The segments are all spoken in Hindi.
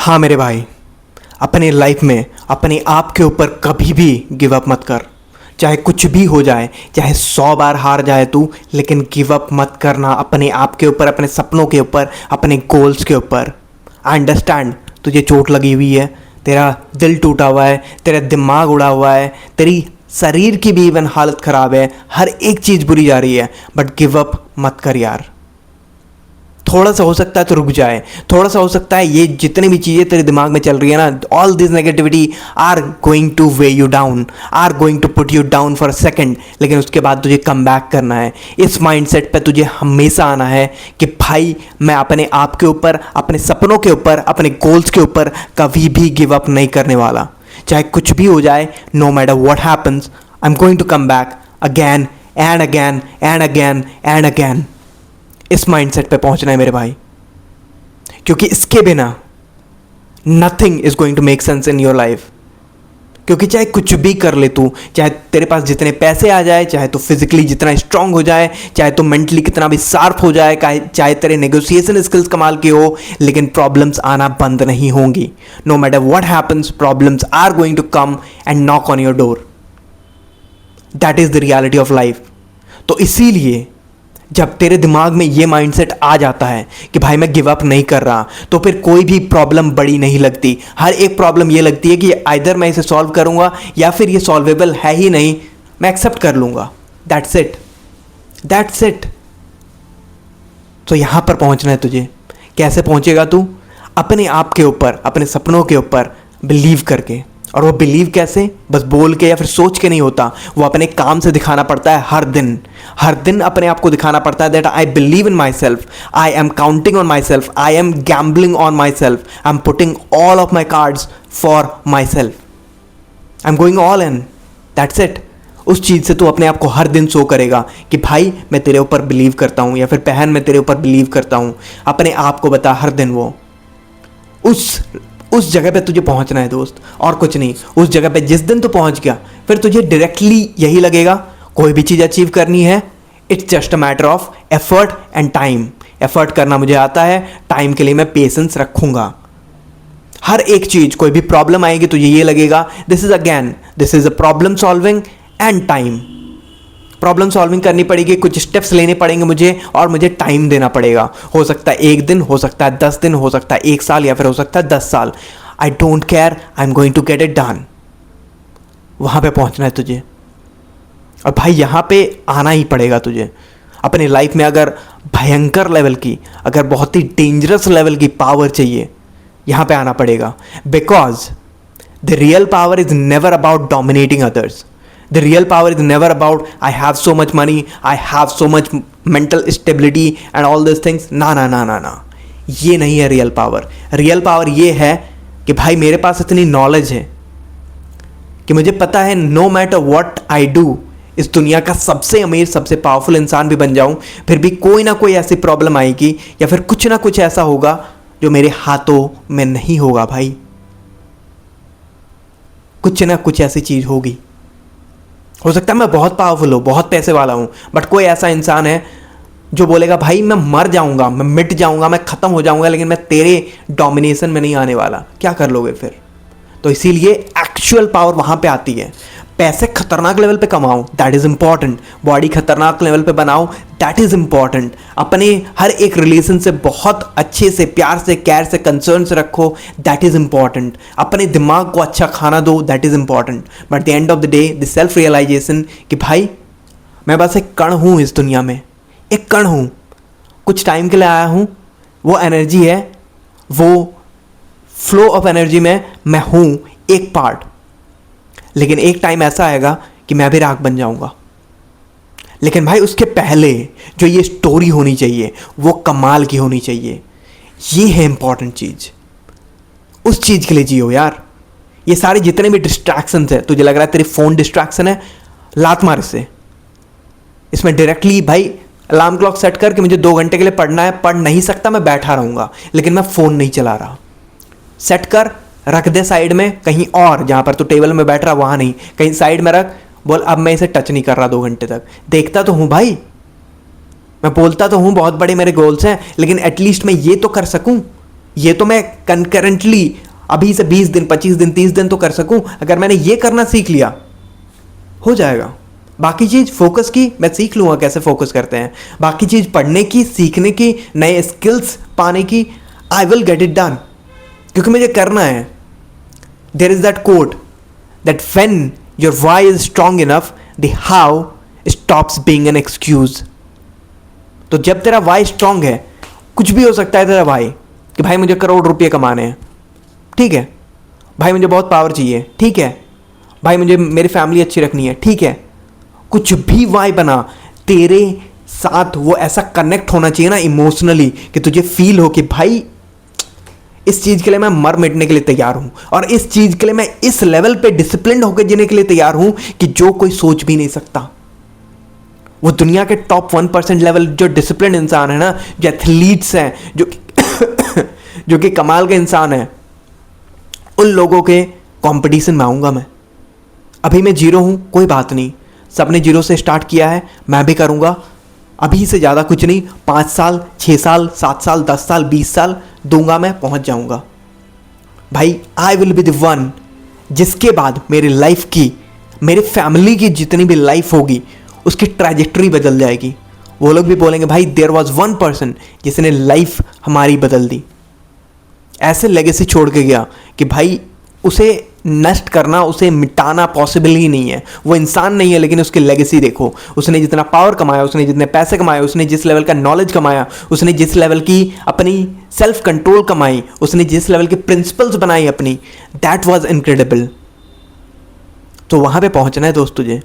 हाँ मेरे भाई, अपने लाइफ में अपने आप के ऊपर कभी भी गिव अप मत कर। चाहे कुछ भी हो जाए, चाहे 100 बार हार जाए तू, लेकिन गिव अप मत करना अपने आप के ऊपर, अपने सपनों के ऊपर, अपने गोल्स के ऊपर। आई अंडरस्टैंड तुझे चोट लगी हुई है, तेरा दिल टूटा हुआ है, तेरा दिमाग उड़ा हुआ है, तेरी शरीर की भी इवन हालत ख़राब है, हर एक चीज़ बुरी जा रही है, बट गिव अप मत कर यार। थोड़ा सा हो सकता है तो रुक जाए, थोड़ा सा हो सकता है ये जितनी भी चीज़ें तेरे दिमाग में चल रही है ना, all this negativity are going to weigh you down, are going to put you down for a second, लेकिन उसके बाद तुझे कम बैक करना है। इस माइंडसेट पे तुझे हमेशा आना है कि भाई मैं अपने आप के ऊपर, अपने सपनों के ऊपर, अपने गोल्स के ऊपर कभी भी गिव अप नहीं करने वाला। चाहे कुछ भी हो जाए, no matter what happens, I am going to come back again and again and again and again. इस माइंडसेट पे पहुंचना है मेरे भाई, क्योंकि इसके बिना nothing is going to make sense in your life. क्योंकि चाहे कुछ भी कर ले तू, चाहे तेरे पास जितने पैसे आ जाए, चाहे तो फिजिकली जितना स्ट्रांग हो जाए, चाहे तो मेंटली कितना भी शार्प हो जाए, चाहे तेरे नेगोशिएशन स्किल्स कमाल के हो, लेकिन प्रॉब्लम्स आना बंद नहीं होंगी। No matter what happens, problems are going to come and knock on your door. That is the reality of life. तो इसीलिए जब तेरे दिमाग में ये माइंडसेट आ जाता है कि भाई मैं गिव अप नहीं कर रहा, तो फिर कोई भी प्रॉब्लम बड़ी नहीं लगती। हर एक प्रॉब्लम ये लगती है कि आइदर मैं इसे सॉल्व करूंगा या फिर ये सॉल्वेबल है ही नहीं, मैं एक्सेप्ट कर लूंगा। That's it, that's it. तो यहां पर पहुंचना है तुझे। कैसे पहुंचेगा तू? अपने आप के ऊपर, अपने सपनों के ऊपर बिलीव करके। और वो बिलीव कैसे? बस बोल के या फिर सोच के नहीं होता, वो अपने काम से दिखाना पड़ता है। हर दिन, हर दिन अपने आप को दिखाना पड़ता है that I believe in my self, I am counting on my self, I am gambling on my self, I am putting all of my cards for my self, I am going all in. That's it. उस चीज़ से तू अपने आप को हर दिन शो करेगा कि भाई मैं तेरे ऊपर बिलीव करता हूँ, या फिर बहन मैं तेरे ऊपर बिलीव करता हूँ। अपने आप को बता हर दिन वो। उस जगह पे तुझे पहुंचना है दोस्त, और कुछ नहीं। उस जगह पे जिस दिन तू पहुंच गया, फिर तुझे डायरेक्टली यही लगेगा कोई भी चीज़ अचीव करनी है, it's just a matter of effort and time. Effort करना मुझे आता है, टाइम के लिए मैं पेशेंस रखूंगा। हर एक चीज़, कोई भी प्रॉब्लम आएगी तुझे ये लगेगा this is a problem solving and time. Problem solving करनी पड़ेगी, कुछ स्टेप्स लेने पड़ेंगे मुझे, और मुझे टाइम देना पड़ेगा। हो सकता है 1 दिन, हो सकता है 10 दिन, हो सकता है 1 साल, या फिर हो सकता है 10 साल। I don't care, I am going to get it done. वहाँ पे पहुँचना है तुझे, और भाई यहाँ पे आना ही पड़ेगा तुझे। अपने लाइफ में अगर भयंकर लेवल की, अगर बहुत ही डेंजरस लेवल की पावर चाहिए, यहाँ पे आना पड़ेगा। Because the real power is never about dominating others. The real power is never about I have so much money, I have so much mental stability and all these things. ना ना ना ना ना, ये नहीं है रियल पावर। रियल पावर ये है कि भाई मेरे पास इतनी नॉलेज है कि मुझे पता है no matter what I do, इस दुनिया का सबसे अमीर, सबसे पावरफुल इंसान भी बन जाऊं, फिर भी कोई ना कोई ऐसी प्रॉब्लम आएगी, या फिर कुछ ना कुछ ऐसा होगा जो मेरे हाथों में नहीं होगा। भाई कुछ ना कुछ ऐसी चीज़ होगी। हो सकता है मैं बहुत पावरफुल हूँ, बहुत पैसे वाला हूँ, बट कोई ऐसा इंसान है जो बोलेगा भाई मैं मर जाऊँगा, मैं मिट जाऊँगा, मैं ख़त्म हो जाऊँगा, लेकिन मैं तेरे डोमिनेशन में नहीं आने वाला। क्या कर लोगे फिर? तो इसीलिए एक्चुअल पावर वहाँ पे आती है। पैसे खतरनाक लेवल पे कमाओ, दैट इज़ इंपॉर्टेंट। बॉडी खतरनाक लेवल पे बनाओ, दैट इज़ इंपॉर्टेंट। अपने हर एक रिलेशन से बहुत अच्छे से, प्यार से, केयर से, कंसर्न से रखो, दैट इज़ इंपॉर्टेंट। अपने दिमाग को अच्छा खाना दो, that is important. But the end of the day the self realisation कि भाई मैं बस एक कण हूँ इस दुनिया में, एक कण हूँ, कुछ टाइम के लिए आया हूँ, वो एनर्जी है, वो फ्लो ऑफ एनर्जी में मैं हूँ एक पार्ट, लेकिन एक टाइम ऐसा आएगा कि मैं भी राख बन जाऊंगा। लेकिन भाई उसके पहले जो ये स्टोरी होनी चाहिए वो कमाल की होनी चाहिए। ये है इंपॉर्टेंट चीज़। उस चीज़ के लिए जियो यार। ये सारे जितने भी डिस्ट्रैक्शंस है, तुझे लग रहा है तेरी फ़ोन डिस्ट्रैक्शन है, लात मार इससे। इसमें डायरेक्टली भाई अलार्म क्लॉक सेट करके मुझे 2 घंटे के लिए पढ़ना है, पढ़ नहीं सकता, मैं बैठा रहूँगा, लेकिन मैं फ़ोन नहीं चला रहा। सेट कर, रख दे साइड में कहीं और, जहाँ पर तू टेबल में बैठ रहा वहाँ नहीं, कहीं साइड में रख। बोल अब मैं इसे टच नहीं कर रहा 2 घंटे तक। देखता तो हूँ भाई, मैं बोलता तो हूँ बहुत बड़े मेरे गोल्स हैं, लेकिन एटलीस्ट मैं ये तो कर सकूँ, ये तो मैं कंकरेंटली अभी से 20 दिन 25 दिन 30 दिन तो कर सकूं। अगर मैंने ये करना सीख लिया हो जाएगा। बाकी चीज़ फोकस की मैं सीख लूँगा कैसे फोकस करते हैं, बाकी चीज़ पढ़ने की, सीखने की, नए स्किल्स पाने की, I will get it done, क्योंकि मुझे करना है। There is that quote that when your why is strong enough the how stops being an excuse. तो जब तेरा वाई स्ट्रांग है, कुछ भी हो सकता है तेरा वाई, कि भाई मुझे करोड़ रुपये कमाने हैं, ठीक है, भाई मुझे बहुत पावर चाहिए, ठीक है, भाई मुझे मेरी फैमिली अच्छी रखनी है, ठीक है, कुछ भी वाई बना, तेरे साथ वो ऐसा कनेक्ट होना चाहिए ना इमोशनली कि तुझे फील हो कि भाई इस चीज़ के लिए मैं मर मिटने के लिए तैयार हूँ, और इस चीज़ के लिए मैं इस लेवल पे डिसिप्लिन होकर जीने के लिए तैयार हूँ कि जो कोई सोच भी नहीं सकता। वो दुनिया के टॉप 1% लेवल जो डिसिप्लिन इंसान है ना, जो एथलीट्स हैं, जो कि कमाल के इंसान हैं, उन लोगों के कंपटीशन में आऊँगा मैं। अभी मैं जीरो हूँ, कोई बात नहीं, सबने जीरो से स्टार्ट किया है, मैं भी करूँगा। अभी से ज़्यादा कुछ नहीं, 5 साल 6 साल 7 साल 10 साल 20 साल दूंगा, मैं पहुँच जाऊँगा भाई। I will be the one जिसके बाद मेरी लाइफ की, मेरी फैमिली की जितनी भी लाइफ होगी उसकी ट्रैजेक्टरी बदल जाएगी। वो लोग भी बोलेंगे भाई देयर वॉज वन पर्सन जिसने लाइफ हमारी बदल दी, ऐसे लेगेसी छोड़ के गया कि भाई उसे नष्ट करना, उसे मिटाना पॉसिबल ही नहीं है। वो इंसान नहीं है, लेकिन उसकी लेगेसी देखो, उसने जितना पावर कमाया, उसने जितने पैसे कमाए, उसने जिस लेवल का नॉलेज कमाया, उसने जिस लेवल की अपनी सेल्फ कंट्रोल कमाई, उसने जिस लेवल के प्रिंसिपल्स बनाई अपनी, दैट वाज इनक्रेडिबल। तो वहाँ पे पहुँचना है दोस्त तुझे,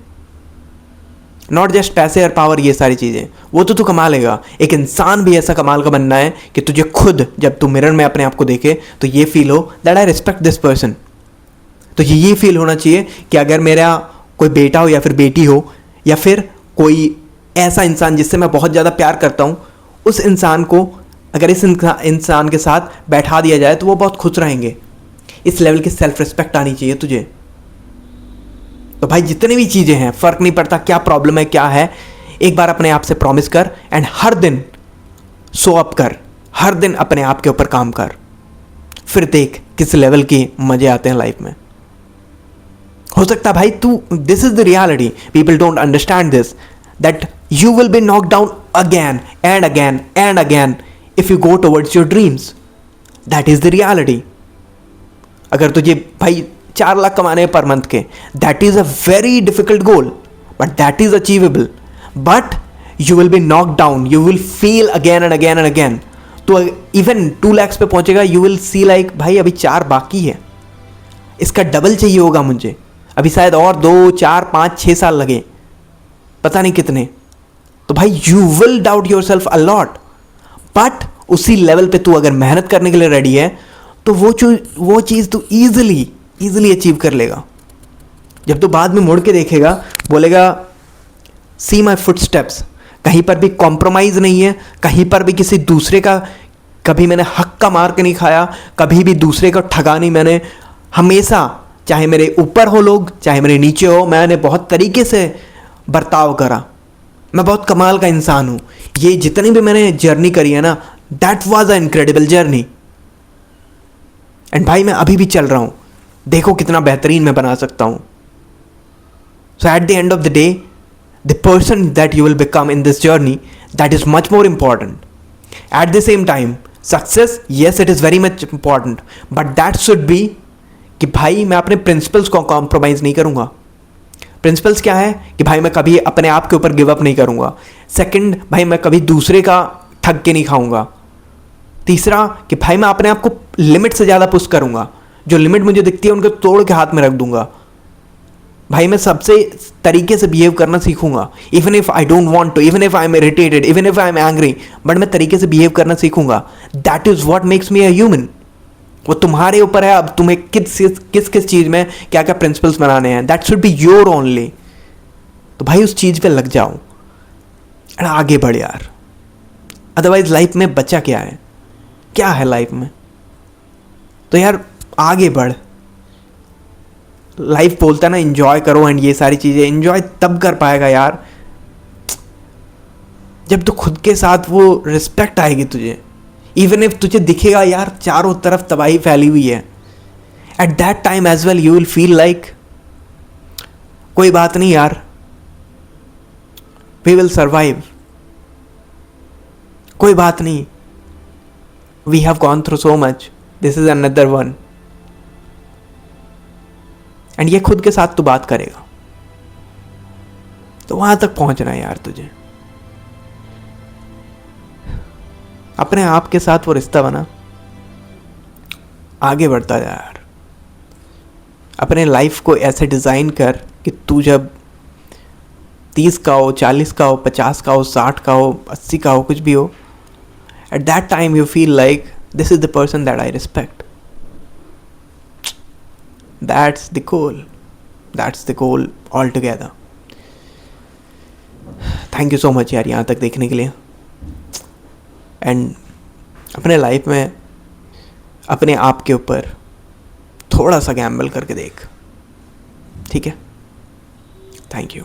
नॉट जस्ट पैसे और पावर, ये सारी चीज़ें वो तो तू कमा लेगा। एक इंसान भी ऐसा कमाल का बनना है कि तुझे खुद जब तू मिरर में अपने आप को देखे तो ये फील हो that I respect this person. तो ये फील होना चाहिए कि अगर मेरा कोई बेटा हो या फिर बेटी हो या फिर कोई ऐसा इंसान जिससे मैं बहुत ज़्यादा प्यार करता हूँ, उस इंसान को अगर इस इंसान के साथ बैठा दिया जाए तो वो बहुत खुश रहेंगे। इस लेवल की सेल्फ रिस्पेक्ट आनी चाहिए तुझे। तो भाई जितनी भी चीज़ें हैं, फ़र्क नहीं पड़ता क्या प्रॉब्लम है क्या है, एक बार अपने आप से प्रॉमिस कर एंड हर दिन शो अप कर, हर दिन अपने आप के ऊपर काम कर, फिर देख किस लेवल के मज़े आते हैं लाइफ में। हो सकता है भाई तू, this is the reality, people don't understand this, that you will be knock down again and again and again if you go towards your dreams. That is the reality. अगर तुझे भाई 4 लाख कमाने हैं पर मंथ के, that is a very difficult goal, but that is achievable. But you will be knock down, you will feel again and again and again. तो इवन 2 lakhs पे पहुंचेगा, यू विल सी लाइक भाई अभी 4 बाकी है, इसका डबल चाहिए होगा मुझे, अभी शायद और 2 4 5 6 साल लगे, पता नहीं कितने। तो भाई you will doubt your self a lot, but उसी लेवल पे तू अगर मेहनत करने के लिए रेडी है तो वो चीज़ तू ईजिली अचीव कर लेगा। जब तू बाद में मुड़ के देखेगा बोलेगा सी माई फुट स्टेप्स, कहीं पर भी कॉम्प्रोमाइज़ नहीं है, कहीं पर भी किसी दूसरे का कभी मैंने हक का मार के नहीं खाया, कभी भी दूसरे को ठगा नहीं मैंने। हमेशा चाहे मेरे ऊपर हो लोग, चाहे मेरे नीचे हो, मैंने बहुत तरीके से बर्ताव करा। मैं बहुत कमाल का इंसान हूँ। ये जितनी भी मैंने जर्नी करी है ना, that was a incredible journey. And भाई मैं अभी भी चल रहा हूँ, देखो कितना बेहतरीन मैं बना सकता हूँ। So at the end of the day, the person that you will become in this journey, that is much more important. At the same time success, yes it is very much important, but that should be कि भाई मैं अपने प्रिंसिपल्स को कॉम्प्रोमाइज़ नहीं करूँगा। प्रिंसिपल्स क्या है कि भाई मैं कभी अपने आप के ऊपर गिव अप नहीं करूँगा। सेकंड, भाई मैं कभी दूसरे का ठग के नहीं खाऊंगा। तीसरा कि भाई मैं अपने आप को लिमिट से ज़्यादा पुश करूँगा, जो लिमिट मुझे दिखती है उनको तोड़ के हाथ में रख दूंगा। भाई मैं सबसे तरीके से बिहेव करना सीखूंगा, even if I don't want to, even if I am irritated, even if I am angry, but मैं तरीके से बिहेव करना सीखूंगा। That is what makes me a human. वो तुम्हारे ऊपर है, अब तुम्हें किस किस चीज़ में क्या क्या प्रिंसिपल्स बनाने हैं, that should be your only. तो भाई उस चीज़ पे लग जाओ और आगे बढ़ यार। अदरवाइज लाइफ में बचा क्या है, क्या है लाइफ में? तो यार आगे बढ़। लाइफ बोलता है ना एंजॉय करो, एंड ये सारी चीज़ें एंजॉय तब कर पाएगा यार जब तो खुद के साथ वो रिस्पेक्ट आएगी तुझे। इवन इफ तुझे दिखेगा यार चारों तरफ तबाही फैली हुई है, at that time as well you will feel like कोई बात नहीं यार, वी विल सर्वाइव, कोई बात नहीं, we have gone through so much, this is another one. एंड ये खुद के साथ तू बात करेगा, तो वहां तक पहुंचना है यार तुझे। अपने आप के साथ वो रिश्ता बना, आगे बढ़ता जा यार। अपने लाइफ को ऐसे डिज़ाइन कर कि तू जब 30 का हो, 40 का हो, 50 का हो, 60 का हो, 80 का हो, कुछ भी हो, eight that time you feel like this is the person that I respect. That's the goal, that's the goal all together. Thank you so much यार यहाँ तक देखने के लिए। एंड अपने लाइफ में अपने आप के ऊपर थोड़ा सा गैम्बल करके देख, ठीक है? Thank you.